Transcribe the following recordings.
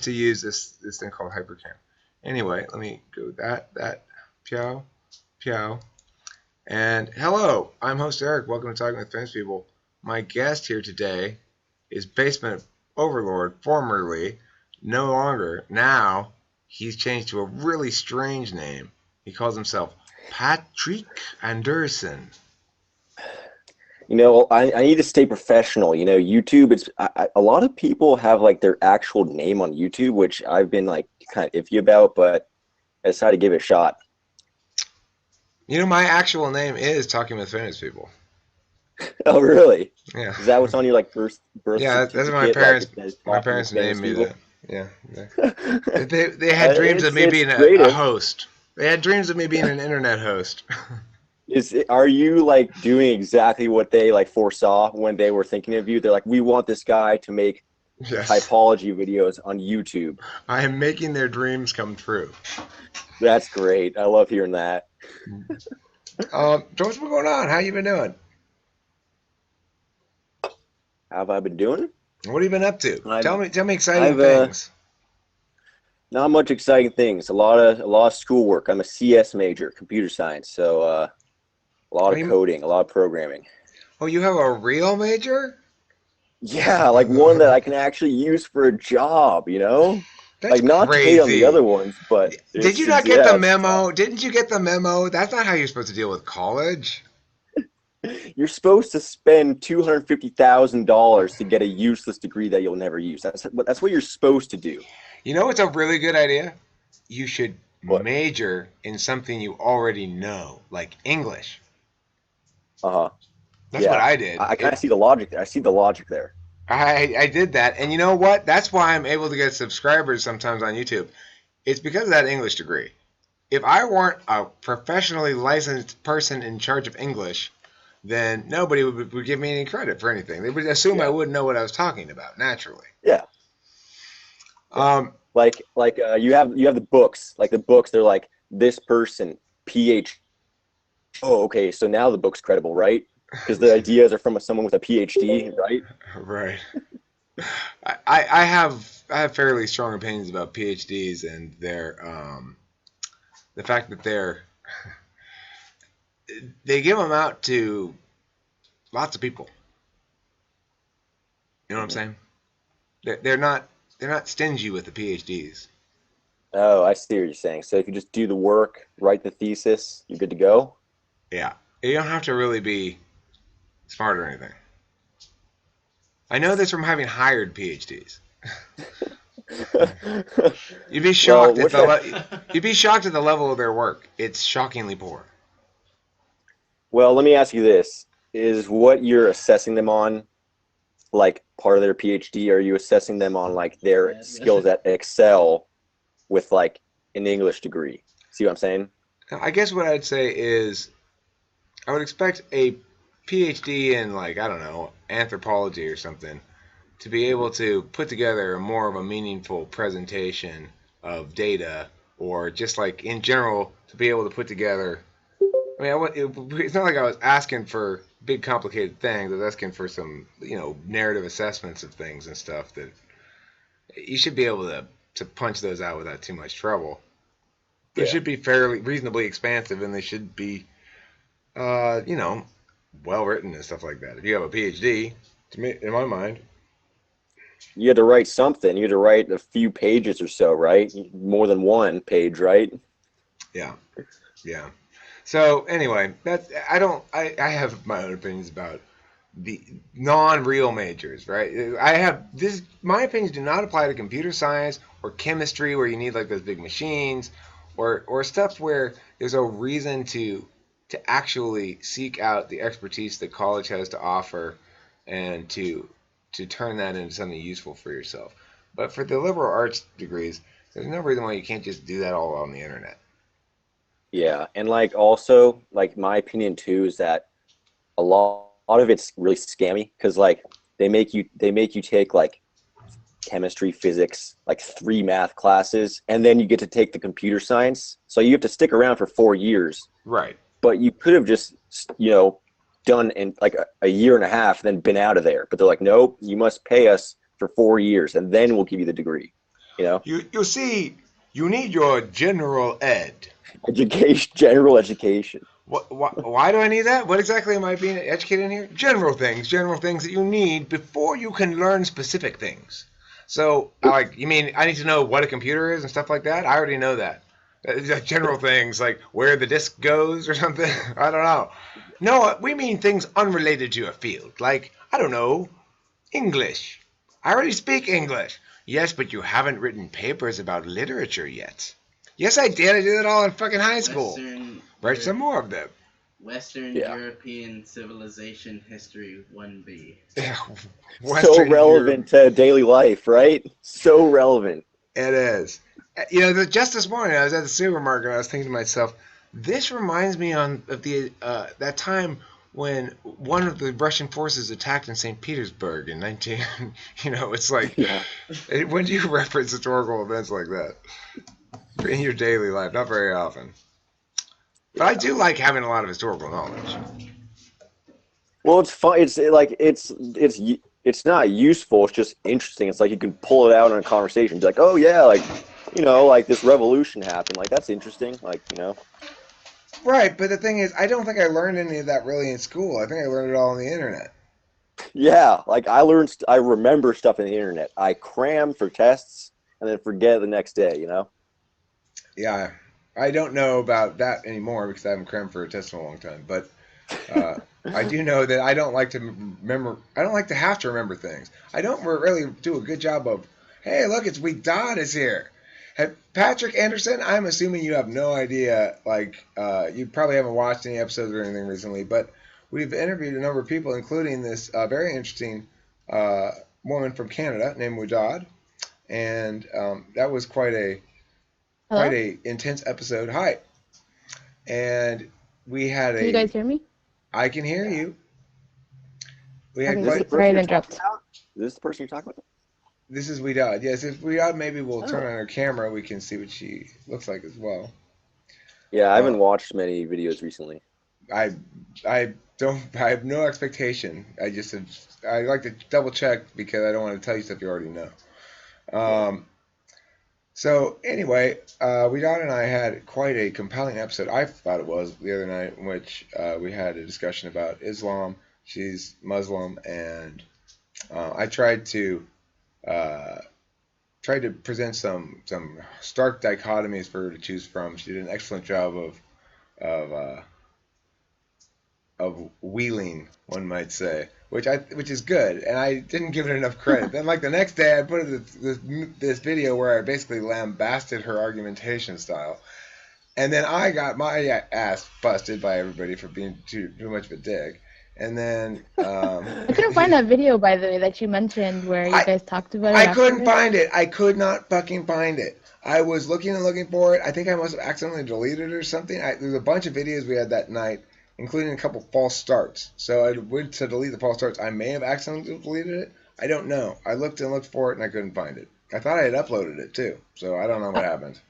used to use this thing called Hypercam. Anyway, let me go Piao, Piao. And hello, I'm host Eric. Welcome to Talking with Famous People. My guest here today is Basement Overlord, formerly, no longer. Now, he's changed to a really strange name. He calls himself Patrick Anderson. You know, I need to stay professional. You know, YouTube, a lot of people have like their actual name on YouTube, which I've been like kind of iffy about, but I decided to give it a shot. You know, my actual name is Talking with Famous People. Oh, really? Yeah. Is that what's on your like birth Yeah, that's what my certificate? Like parents it says my talking with parents famous named me people? that. Yeah. They had dreams of me It's being a creative. host. They had dreams of me being an internet host. Are you like doing exactly what they like foresaw when they were thinking of you? They're like, we want this guy to make Yes. typology videos on YouTube. I am making their dreams come true. That's great. I love hearing that. So what's been going on? How you been doing? How have I been doing? What have you been up to? I've Tell me exciting I've things. not much exciting things. A lot of schoolwork. I'm a CS major, computer science, so a lot Are of you, coding, a lot of programming. oh, you have a real major? Yeah, like one that I can actually use for a job, you know? That's Like not to hate on the crazy. other ones, but Did you not get the yeah, it's tough. memo? Didn't you get the memo? That's not how you're supposed to deal with college. You're supposed to spend $250,000 to get a useless degree that you'll never use. That's what you're supposed to do. You know what's a really good idea? You should What? major in something you already know, like English. Uh-huh. That's what Yeah. I did. I kind of see the logic there. I see the logic there. I did that, and you know what? That's why I'm able to get subscribers sometimes on YouTube. It's because of that English degree. If I weren't a professionally licensed person in charge of English, then nobody would give me any credit for anything. They would assume I Yeah. wouldn't know what I was talking about naturally. Yeah. Yeah. Um, You have the books. Like the books, they're like this person, PhD. Oh, okay. So now the book's credible, right? Because the ideas are from someone with a PhD, right? right. I have fairly strong opinions about PhDs and their the fact that they give them out to lots of people. You know what I'm Mhm. saying? They're not stingy with the PhDs. Oh, I see what you're saying. So if you just do the work, write the thesis, you're good to go. Yeah, you don't have to really be smart or anything. I know this from having hired PhDs. You'd be Well, shocked at what should I? you'd be shocked at the level of their work. It's shockingly poor. Well, let me ask you this: is what you're assessing them on like part of their PhD? Are you assessing them on like their skills at Excel with like an English degree? See what I'm saying? I guess what I'd say is I would expect a PhD in, like, I don't know, anthropology or something to be able to put together more of a meaningful presentation of data, or just like in general to be able to put together. I mean, it's not like I was asking for big complicated things. I was asking for some, narrative assessments of things and stuff that you should be able to punch those out without too much trouble. They Yeah. should be fairly reasonably expansive, and they should be, uh, you know, well written and stuff like that. If you have a PhD, to me, in my mind, You had to write something. You had to write a few pages or so, right? More than one page, right? yeah, yeah. So anyway, I have my own opinions about the non-real majors, right? I have this. My opinions do not apply to computer science or chemistry, where you need like those big machines, or stuff where there's a reason to actually seek out the expertise that college has to offer, and to turn that into something useful for yourself. But for the liberal arts degrees, there's no reason why you can't just do that all on the internet. Yeah. And like also, like my opinion too is that a lot of it's really scammy because like they make you take like chemistry, physics, like three math classes, and then you get to take the computer science. So you have to stick around for 4 years, Right. but you could have just, done in like a year and a half, then been out of there. But they're like, nope, you must pay us for 4 years, and then we'll give you the degree. You know, You see, you need your general ed. education, general education. Why do I need that? What exactly am I being educated in here? General things that you need before you can learn specific things. So, you mean I need to know what a computer is and stuff like that? I already know that. General things like where the disk goes or something. I don't know. No, we mean things unrelated to your field. Like, I don't know, English. I already speak English. Yes, but you haven't written papers about literature yet. Yes, I did. I did it all in fucking high school. Write some more of them. Western Yeah. European Civilization History 1B. So relevant to daily life, right? So relevant. It is. Just this morning I was at the supermarket and I was thinking to myself, this reminds me of that time when one of the Russian forces attacked in St. Petersburg in 19. It's like, Yeah. when do you reference historical events like that in your daily life? Not very often. But I do like having a lot of historical knowledge. Well, it's fun. It's not useful. It's just interesting. It's like you can pull it out in a conversation. Be like, oh yeah, like this revolution happened. Like that's interesting. Right, but the thing is, I don't think I learned any of that really in school. I think I learned it all on the internet. Yeah, like I remember stuff in the internet. I cram for tests and then forget the next day. Yeah, I don't know about that anymore because I haven't crammed for a test in a long time. But I do know that I don't like to remember. I don't like to have to remember things. I don't really do a good job of. Hey, look, it's Week Dot is here. Patrick Anderson, I'm assuming you have no idea. You probably haven't watched any episodes or anything recently, but we've interviewed a number of people, including this very interesting woman from Canada named Wadad, and that was quite a intense episode. Hi, and we had Can you guys hear me? I can hear you. We had Okay, quite. sorry to interrupt. Is this the person you're talking about? This is Wadad. Yes, if Wadad, maybe we'll turn on her camera. We can see what she looks like as well. Yeah, I haven't watched many videos recently. I have no expectation. I like to double check because I don't want to tell you stuff you already know. So anyway, Wadad and I had quite a compelling episode. I thought it was the other night in which we had a discussion about Islam. She's Muslim, and I tried to present some stark dichotomies for her to choose from. She did an excellent job of wheeling, one might say, which is good, and I didn't give it enough credit. Then, the next day, I put this video where I basically lambasted her argumentation style, and then I got my ass busted by everybody for being too much of a dick. And then I couldn't find that video, by the way, that you mentioned where you guys talked about it. I couldn't find it. I could not fucking find it. I was looking and looking for it. I think I must have accidentally deleted it or something. There's a bunch of videos we had that night, including a couple false starts. So I went to delete the false starts. I may have accidentally deleted it. I don't know. I looked and looked for it, and I couldn't find it. I thought I had uploaded it, too. So I don't know what happened.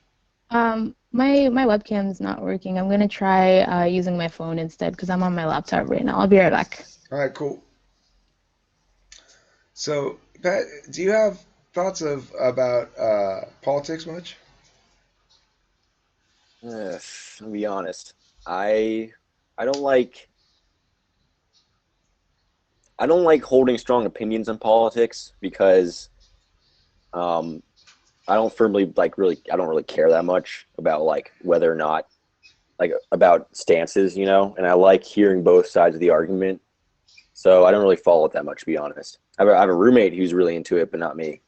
My webcam's not working. I'm going to try using my phone instead because I'm on my laptop right now. I'll be right back. All right, cool. So, Pat, do you have thoughts about politics much? I'll be honest. I don't like holding strong opinions on politics because I don't really care that much about whether or not about stances, and I like hearing both sides of the argument. So I don't really follow it that much, to be honest. I have a roommate who's really into it, but not me.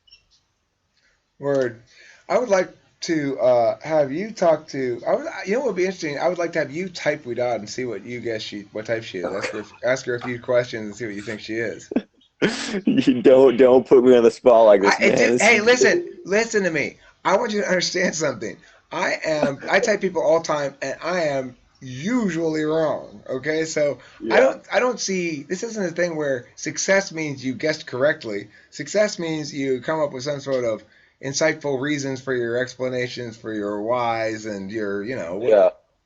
Word. I would like to have you talk to. What would be interesting? I would like to have you type Wadad and see what you guess what type she is. Ask her a few questions and see what you think she is. You don't put me on the spot like this, man. Hey, listen to me. I want you to understand something. I type people all the time, and I am usually wrong. Okay, so yeah. I don't see, this isn't a thing where success means you guessed correctly. Success means you come up with some sort of insightful reasons for your explanations, for your whys, and your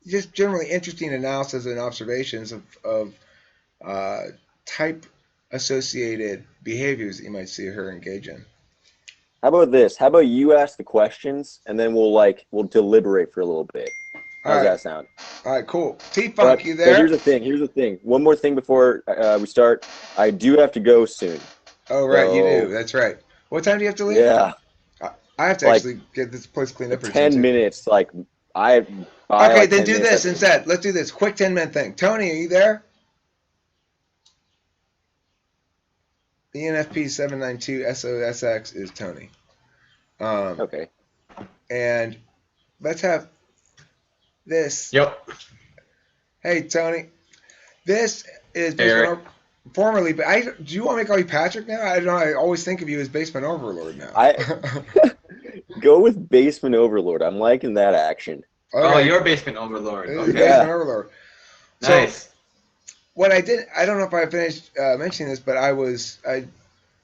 just generally interesting analysis and observations of type associated behaviors that you might see her engage in. How about this? How about you ask the questions, and then we'll deliberate for a little bit. All How's right. that sound? All right, cool. T-Funk, you But there? here's the thing. Here's the thing. One more thing before we start. I do have to go soon. Oh, right, you So, do. That's right. What time do you have to leave? yeah, I have to like actually get this place cleaned up. 10 minutes. Like I buy Okay, like then 10 do minutes. this instead. Let's do this. Quick 10-minute thing. Tony, are you there? The ENFP 792 SOSX is Tony. Okay. And let's have this. Yep. Hey, Tony. This is Eric. formerly, but do you want me to call you Patrick now? I don't know. I always think of you as Basement Overlord now. Go with Basement Overlord. I'm liking that action. Oh, Okay. you're Basement Overlord. Okay. Basement Overlord. So, Nice. what I did, I don't know if I finished mentioning this, but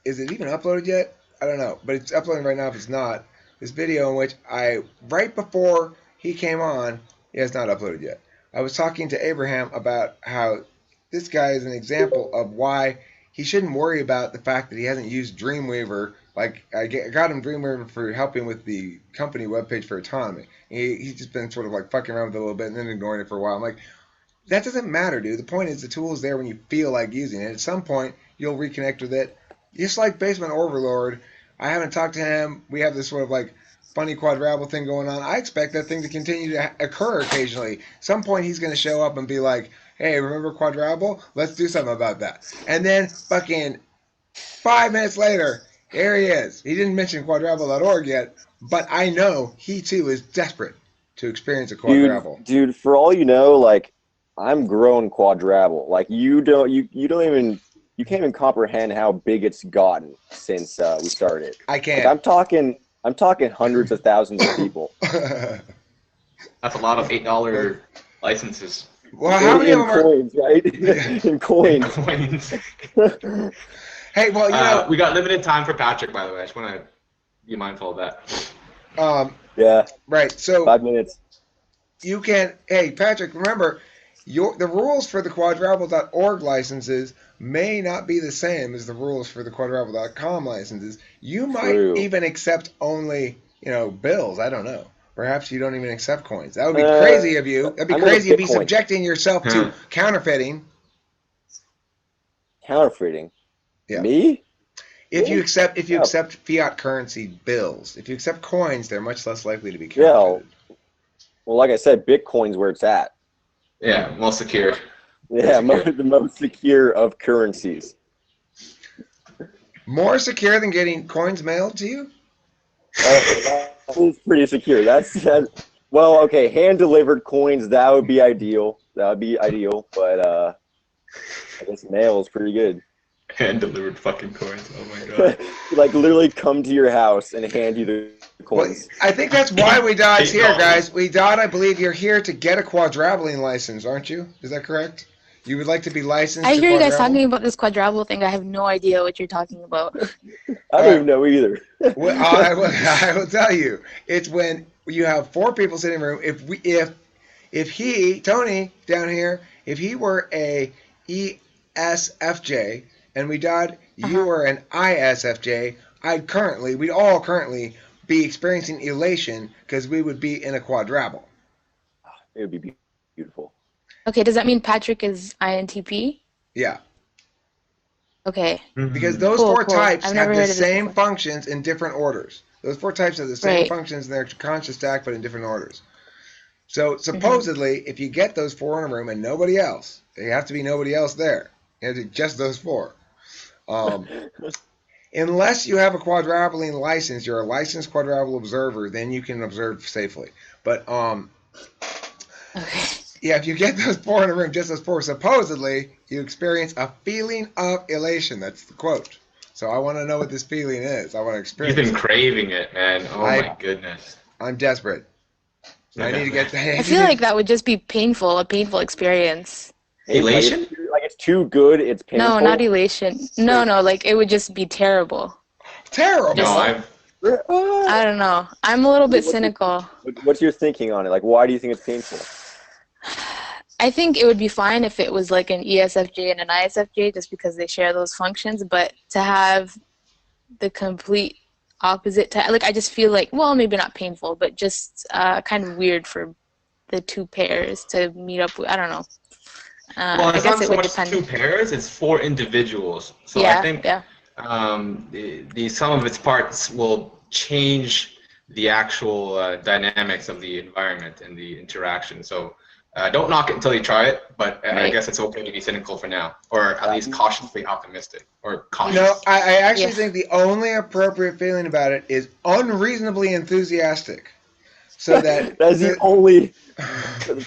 is it even uploaded yet? I don't know, but it's uploading right now if it's not. This video in which right before he came on, he has not uploaded yet. I was talking to Abraham about how this guy is an example of why he shouldn't worry about the fact that he hasn't used Dreamweaver. Like, I got him Dreamweaver for helping with the company webpage for autonomy. He's just been sort of like fucking around with it a little bit and then ignoring it for a while. I'm like, that doesn't matter, dude. The point is the tool is there when you feel like using it. At some point, you'll reconnect with it. Just like Basement Overlord, I haven't talked to him. We have this sort of like funny quadruple thing going on. I expect that thing to continue to occur occasionally. Some point he's going to show up and be like, hey, remember quadruple? Let's do something about that. And then fucking 5 minutes later, here he is. He didn't mention quadruple.org yet, but I know he too is desperate to experience a quadruple. Dude, for all you know, like I'm grown quadruple. Like you can't even comprehend how big it's gotten since we started. I can't. Like, I'm talking hundreds of thousands of people. That's a lot of $8 licenses. Well, how many in of them coins, right? In coins. Coins. Hey, well, you know, we got limited time for Patrick, by the way. I just want to be mindful of that. Yeah. Right. So 5 minutes. you can. Hey, Patrick, remember, the rules for the quadruple.org licenses may not be the same as the rules for the quadruple.com licenses. You might even accept only, bills. I don't know. Perhaps you don't even accept coins. That would be crazy of you. That'd be crazy to be subjecting yourself to counterfeiting. Counterfeiting? Yeah. Me? If you accept fiat currency bills, if you accept coins, they're much less likely to be counterfeited. Well, like I said, Bitcoin's where it's at. Yeah, most secure. Yeah, the most secure of currencies. More secure than getting coins mailed to you? It's pretty secure. Well, okay, hand-delivered coins, that would be ideal. But I guess mail is pretty good. Hand-delivered fucking coins. Oh my god. Like literally come to your house and hand you the coins. Well, I think that's why we Dod's here, guys. I believe you're here to get a quadrubbling license, aren't you? Is that correct? You would like to be licensed I to hear you guys quadruple? talking about this quadruple thing. I have no idea what you're talking about. I don't even know either. Well, I will tell you. It's when you have 4 people sitting in a room. If he, Tony, down here, if he were a ESFJ and you were an ISFJ, we'd all currently be experiencing elation because we would be in a quadruple. It would be beautiful. Okay, does that mean Patrick is INTP? Yeah. Okay. Because those Cool. 4 types I've have never the heard of this same before. functions in different orders. Those 4 types have the same Right. functions in their conscious stack, but in different orders. So supposedly, if you get those 4 in a room and nobody else, there have to be nobody else there. You have to just those 4. Unless you have a quadrupling license, you're a licensed quadruple observer, then you can observe safely. But Okay. yeah, if you get those 4 in a room, just those 4, supposedly you experience a feeling of elation. That's the quote. So I want to know what this feeling is. I want to experience. You've been craving it, man. Oh my goodness. I'm desperate. I need to get. I feel like that would just be a painful experience. Elation? Like it's too good, it's painful. No, not elation. No, like it would just be terrible. Terrible. No, I don't know. I'm a little bit cynical. What's your thinking on it? Like, why do you think it's painful? I think it would be fine if it was like an ESFJ and an ISFJ just because they share those functions, but to have the complete opposite type. Like I just feel like, well, maybe not painful, but just kind of weird for the two pairs to meet up with. I don't know. Well, I it's guess not it so would much depend. 2 pairs; it's 4 individuals. So I Yeah, think yeah. the sum of its parts will change the actual dynamics of the environment and the interaction. So don't knock it until you try it, but I Right. guess it's okay to be cynical for now, or at least cautiously optimistic, or cautious. No, I actually Yeah. think the only appropriate feeling about it is unreasonably enthusiastic. So that That's the only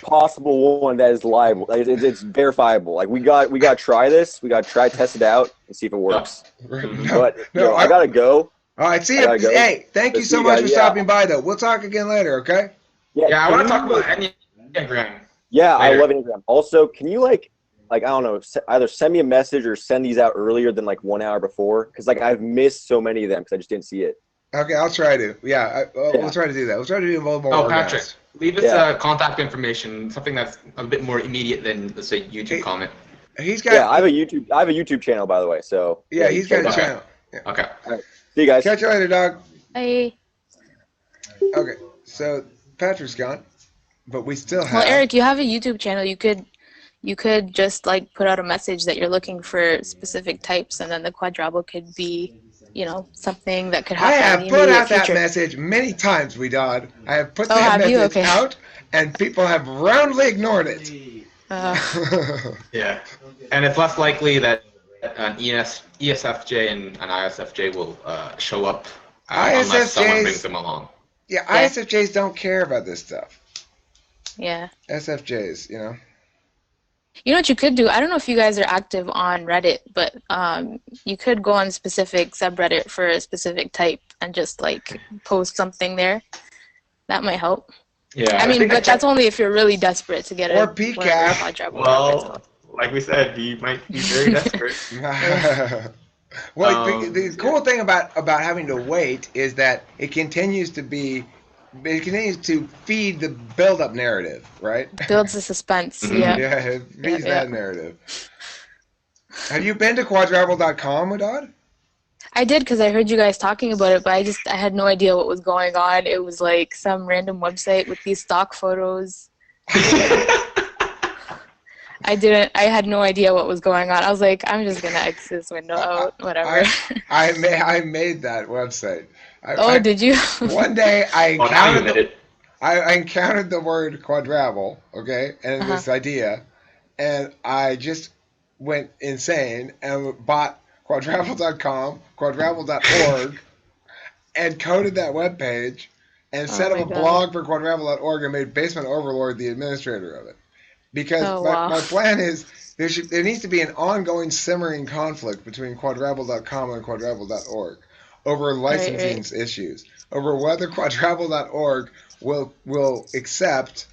possible one that is liable. Like, it's verifiable. Like we got to try this. We got to try test it out and see if it works. Mhm. no, But no, I gotta go. all right, see I you. gotta go. Hey, thank you Let's so see you much guys. for Yeah. stopping by, though. We'll talk again later, okay? Yeah, I can want to you, talk about Enneagram. Yeah, I later. love Instagram. Also, can you like I don't know, either send me a message or send these out earlier than like 1 hour before? Because like I've missed so many of them because I just didn't see it. Okay, I'll try to. Yeah, Yeah. we'll try to do that. We'll try to be a little more Oh, organized. Patrick, leave us Yeah. contact information, something that's a bit more immediate than, let's say, YouTube Hey, comment. He's got. Yeah, I have a YouTube channel, by the way. So Yeah, you he's can got a check it out. channel. Okay. See you guys. Catch you later, dog. I Okay, so Patrick's gone, but we still have. Well, Eric, you have a YouTube channel. You could just like put out a message that you're looking for specific types, and then the quadruple could be, something that could I happen have in the put immediate out that future. message many times, Wedad. I have put Oh, that have you? message Okay. out, and people have roundly ignored it. Yeah. And it's less likely that an ESFJ and an ISFJ will show up unless someone brings them along. Yeah, Yeah. ISFJs don't care about this stuff. Yeah. SFJs, You know what you could do? I don't know if you guys are active on Reddit, but you could go on specific subreddit for a specific type and just like post something there. That might help. Yeah. I mean, but that's only if you're really desperate to get Or a PCAP. quadruple. Well, like we said, he might be very desperate. Well, the cool thing about having to wait is that it continues to feed the build-up narrative, right? Builds the suspense. Mhm. Yeah. Yeah, it feeds Yeah. that narrative. Have you been to quadruple.com, Wadad? I did because I heard you guys talking about it, but I had no idea what was going on. It was like some random website with these stock photos. I had no idea what was going on. I was like, I'm just gonna exit this window out, whatever. I made that website. Did you? One day I Oh, now you encountered admit it. I encountered the word quadruple, okay, and Uh-huh. this idea, and I just went insane and bought quadruple.com, quadruple.org, and coded that webpage, and set up my a God. blog for quadruple.org and made Basement Overlord the administrator of it. Because Oh, my wow. plan is there needs to be an ongoing simmering conflict between quadruple.com and quadruple.org over licensing issues, over whether quadruple.org will accept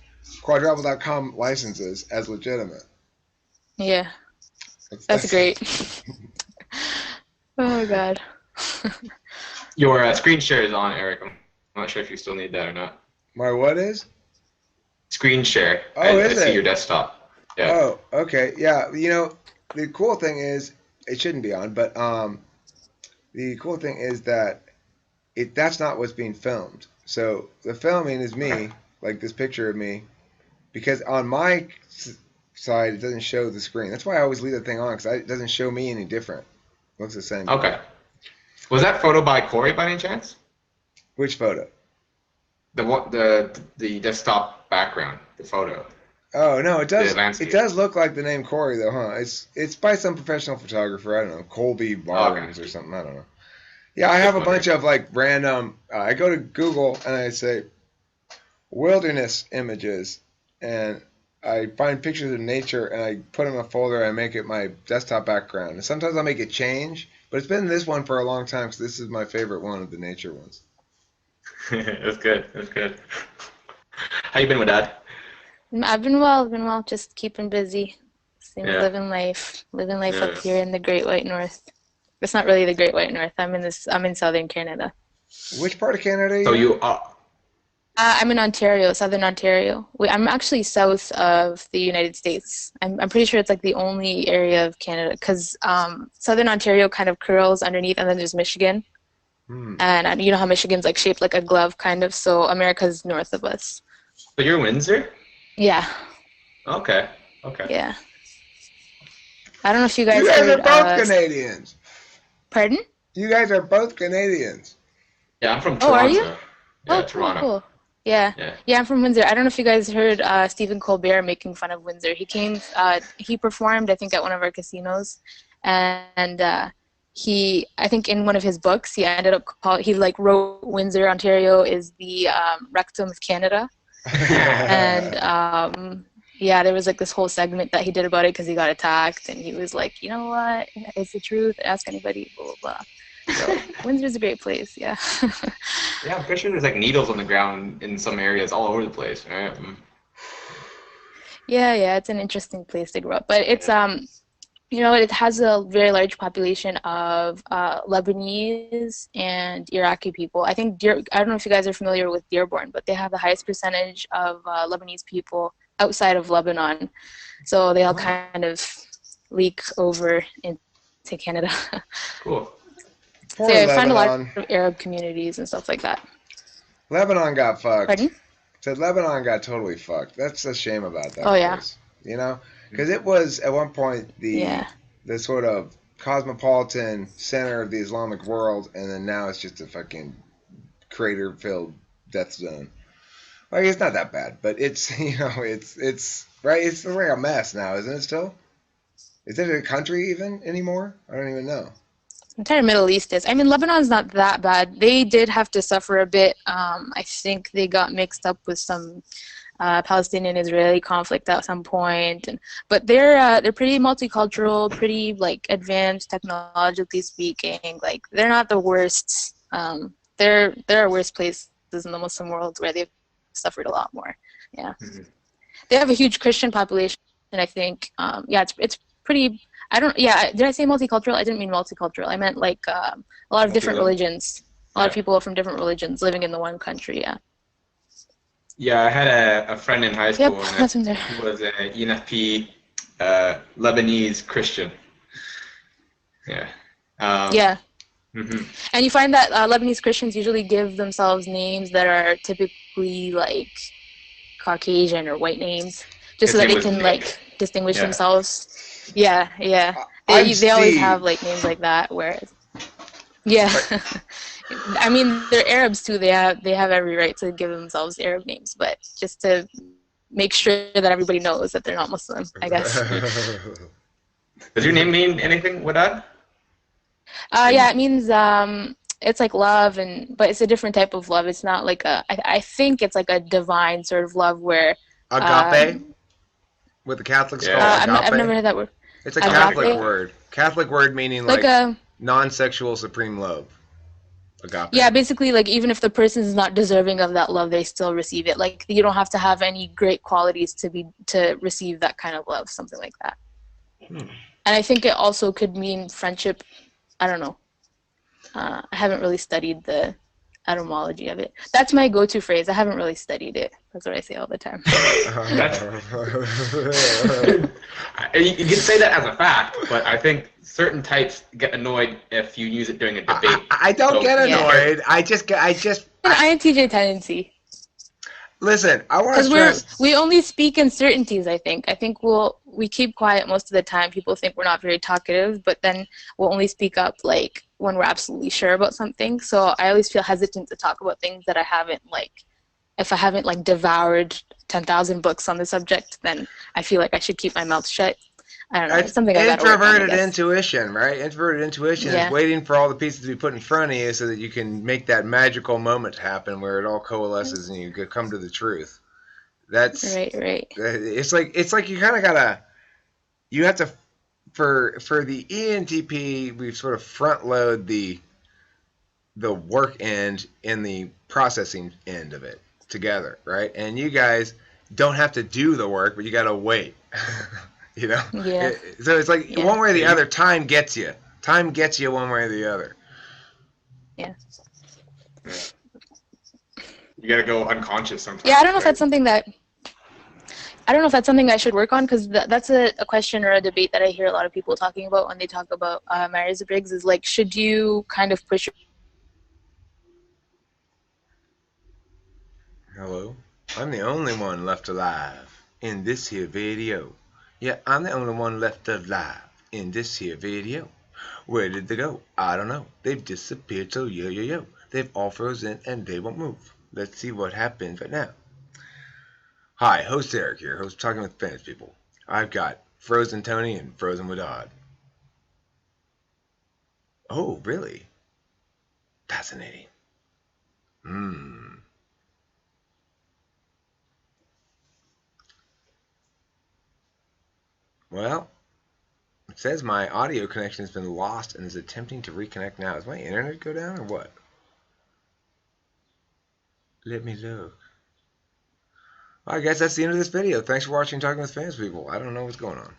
quadruple.com licenses as legitimate. Yeah, that's great. Oh God. Your screen share is on, Eric. I'm not sure if you still need that or not. My what is? Screen share. Oh, I is see it? your desktop. Yeah. Oh, okay. Yeah, the cool thing is it shouldn't be on, but the cool thing is that that's not what's being filmed. So the filming is me, like this picture of me, because on my side it doesn't show the screen. That's why I always leave the thing on, because it doesn't show me any different. It looks the same. Okay. Was that photo by Corey by any chance? Which photo? The desktop background, the photo. Oh no, it does. The landscape. It does look like the name Corey though, huh? It's by some professional photographer. I don't know, Colby Barnes or something. I don't know. Yeah, I have a bunch of like random. I go to Google and I say wilderness images, and I find pictures of nature and I put them in a folder and I make it my desktop background. And sometimes I'll make it change, but it's been this one for a long time because this is my favorite one of the nature ones. That's good. That's good. How you been with Dad? I've been well, just keeping busy. Yeah. Living life Yeah. up here in the Great White North. It's not really the Great White North. I'm in southern Canada. Which part of Canada are you? So in? you are. I'm in Ontario, southern Ontario. I'm actually south of the United States. I'm pretty sure it's like the only area of Canada because southern Ontario kind of curls underneath, and then there's Michigan. And you know how Michigan's like shaped like a glove, kind of. So America's north of us. So you're Windsor? Yeah. Okay. Okay. Yeah. I don't know if you guys You guys heard. are both Canadians. Pardon? You guys are both Canadians. Yeah, I'm from Oh, Toronto. are you? Yeah, Oh, Toronto. cool. Yeah. Yeah. I'm from Windsor. I don't know if you guys heard Stephen Colbert making fun of Windsor. He performed, I think, at one of our casinos, and I think in one of his books, he ended up he like wrote Windsor, Ontario is the rectum of Canada, and yeah, there was like this whole segment that he did about it because he got attacked, and he was like, you know what, it's the truth. Ask anybody, blah blah blah. So Windsor's a great place, yeah. Yeah, I'm pretty sure there's like needles on the ground in some areas all over the place, right? Yeah, it's an interesting place to grow up. But it's you know, it has a very large population of Lebanese and Iraqi people. I think I don't know if you guys are familiar with Dearborn, but they have the highest percentage of Lebanese people outside of Lebanon. So they all kind of leak over into Canada. Cool. Poor So yeah, I find a lot Lebanon. of Arab communities and stuff like that. Lebanon got fucked. Pardon? Said Lebanon got totally fucked. That's a shame about that. Oh, yeah. place. You know, because it was at one point the sort of cosmopolitan center of the Islamic world, and then now it's just a fucking crater-filled death zone. Like, it's not that bad, but it's it's right. It's like a mess now, isn't it? Still, is it a country even anymore? I don't even know. Entire Middle East is. I mean, Lebanon's not that bad. They did have to suffer a bit. I think they got mixed up with some Palestinian-Israeli conflict at some point, but they're pretty multicultural, pretty like advanced technologically speaking. Like they're not the worst. There are worse places in the Muslim world where they've suffered a lot more. Yeah, they have a huge Christian population, and I think it's pretty. Did I say multicultural? I didn't mean multicultural. I meant like a lot of different religions. A lot of people from different religions living in the one country. Yeah. Yeah, I had a friend in high school, that's in and there. he was an ENFP Lebanese Christian. Yeah. Yeah. Mm-hmm. And you find that Lebanese Christians usually give themselves names that are typically like Caucasian or white names, just so that they can like distinguish themselves. Yeah. They always have like names like that. Whereas, I mean, they're Arabs too. They have every right to give themselves Arab names, but just to make sure that everybody knows that they're not Muslim, I guess. Does your name mean anything with that? Yeah, it means it's like love, but it's a different type of love. It's not like I think it's like a divine sort of love where agape with the Catholics call agape. I've never heard that word. It's a Catholic word. Catholic word meaning like a non-sexual supreme love. Agape. Yeah, basically, like even if the person is not deserving of that love, they still receive it. Like you don't have to have any great qualities to receive that kind of love, something like that. And I think it also could mean friendship. I don't know. I haven't really studied the etymology of it. That's my go-to phrase. I haven't really studied it. That's what I say all the time. You can say that as a fact, but I think certain types get annoyed if you use it during a debate. I don't get annoyed. I just an INTJ tendency. Listen, I want to stress. Because we only speak in certainties, I think. I think we keep quiet most of the time. People think we're not very talkative, but then we'll only speak up like when we're absolutely sure about something. So I always feel hesitant to talk about things that I haven't if I haven't like devoured 10,000 books on the subject, then I feel like I should keep my mouth shut. I don't know. It's something I gotta work on, introverted intuition, right? Introverted intuition is waiting for all the pieces to be put in front of you so that you can make that magical moment happen where it all coalesces and you could come to the truth. That's right. It's like you kind of you have to for the ENTP, we sort of front load the work end and the processing end of it together, right? And you guys don't have to do the work, but you got to wait. You know? Yeah. So it's like one way or the other, time gets you. Time gets you one way or the other. Yeah. You gotta go unconscious sometimes. Yeah, I don't know if that's something that I should work on, because that's a question or a debate that I hear a lot of people talking about when they talk about Myers-Briggs is like, should you kind of push Hello? I'm the only one left alive in this here video. Yeah, I'm the only one left alive in this here video. Where did they go? I don't know. They've disappeared, so yo. They've all frozen and they won't move. Let's see what happens right now. Hi, host Eric here, host Talking with Famous People. I've got Frozen Tony and Frozen Wadad. Oh, really? Fascinating. Well, it says my audio connection has been lost and is attempting to reconnect now. Does my internet go down or what? Let me look. Well, I guess that's the end of this video. Thanks for watching Talking with Famous People. I don't know what's going on.